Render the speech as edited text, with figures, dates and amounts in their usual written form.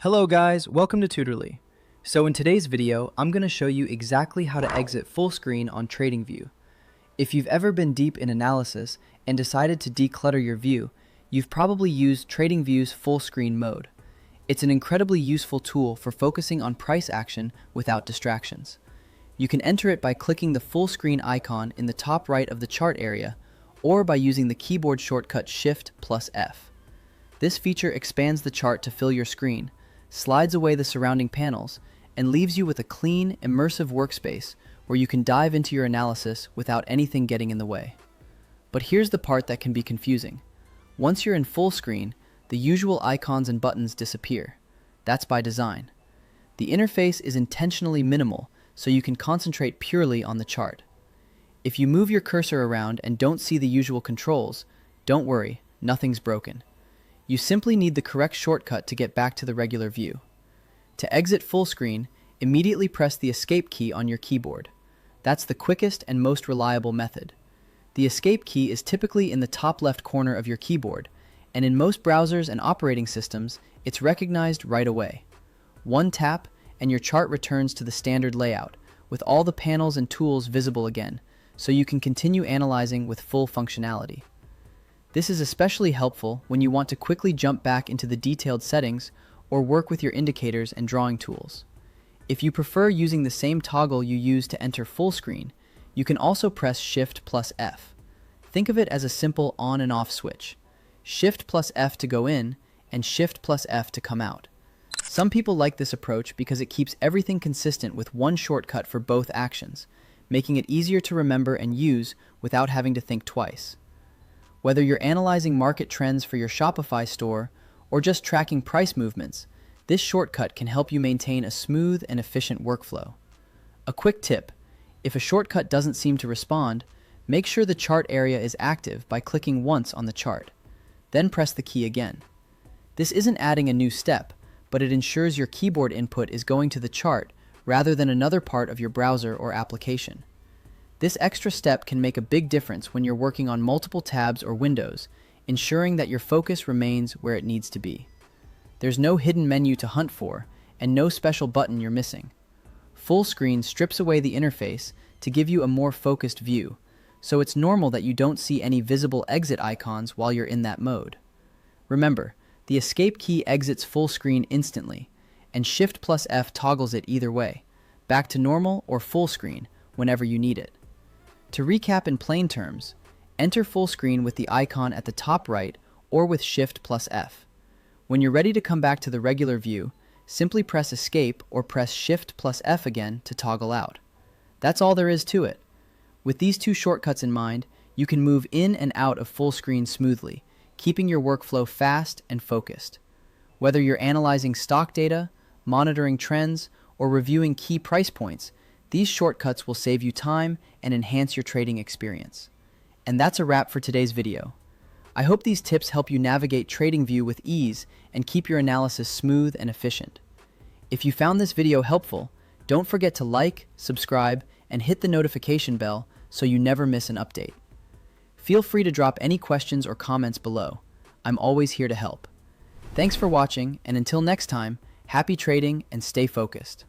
Hello guys, welcome to Tutorly. So in today's video, I'm going to show you exactly how to exit full screen on TradingView. If you've ever been deep in analysis and decided to declutter your view, you've probably used TradingView's full screen mode. It's an incredibly useful tool for focusing on price action without distractions. You can enter it by clicking the full screen icon in the top right of the chart area, or by using the keyboard shortcut Shift+F. This feature expands the chart to fill your screen, slides away the surrounding panels, and leaves you with a clean, immersive workspace where you can dive into your analysis without anything getting in the way. But here's the part that can be confusing. Once you're in full screen, the usual icons and buttons disappear. That's by design. The interface is intentionally minimal, so you can concentrate purely on the chart. If you move your cursor around and don't see the usual controls, don't worry, nothing's broken. You simply need the correct shortcut to get back to the regular view. To exit full screen, immediately press the Escape key on your keyboard. That's the quickest and most reliable method. The Escape key is typically in the top left corner of your keyboard, and in most browsers and operating systems, it's recognized right away. One tap, and your chart returns to the standard layout, with all the panels and tools visible again, so you can continue analyzing with full functionality. This is especially helpful when you want to quickly jump back into the detailed settings or work with your indicators and drawing tools. If you prefer using the same toggle you use to enter full screen, you can also press Shift+F. Think of it as a simple on and off switch. Shift+F to go in and Shift+F to come out. Some people like this approach because it keeps everything consistent with one shortcut for both actions, making it easier to remember and use without having to think twice. Whether you're analyzing market trends for your Shopify store or just tracking price movements, this shortcut can help you maintain a smooth and efficient workflow. A quick tip: if a shortcut doesn't seem to respond, make sure the chart area is active by clicking once on the chart. Then press the key again. This isn't adding a new step, but it ensures your keyboard input is going to the chart rather than another part of your browser or application. This extra step can make a big difference when you're working on multiple tabs or windows, ensuring that your focus remains where it needs to be. There's no hidden menu to hunt for, and no special button you're missing. Full screen strips away the interface to give you a more focused view, so it's normal that you don't see any visible exit icons while you're in that mode. Remember, the Escape key exits full screen instantly, and Shift+F toggles it either way, back to normal or full screen whenever you need it. To recap in plain terms, enter full screen with the icon at the top right or with Shift+F. When you're ready to come back to the regular view, simply press Escape or press Shift+F again to toggle out. That's all there is to it. With these two shortcuts in mind, you can move in and out of full screen smoothly, keeping your workflow fast and focused. Whether you're analyzing stock data, monitoring trends, or reviewing key price points, these shortcuts will save you time and enhance your trading experience. And that's a wrap for today's video. I hope these tips help you navigate TradingView with ease and keep your analysis smooth and efficient. If you found this video helpful, don't forget to like, subscribe, and hit the notification bell so you never miss an update. Feel free to drop any questions or comments below. I'm always here to help. Thanks for watching, and until next time, happy trading and stay focused.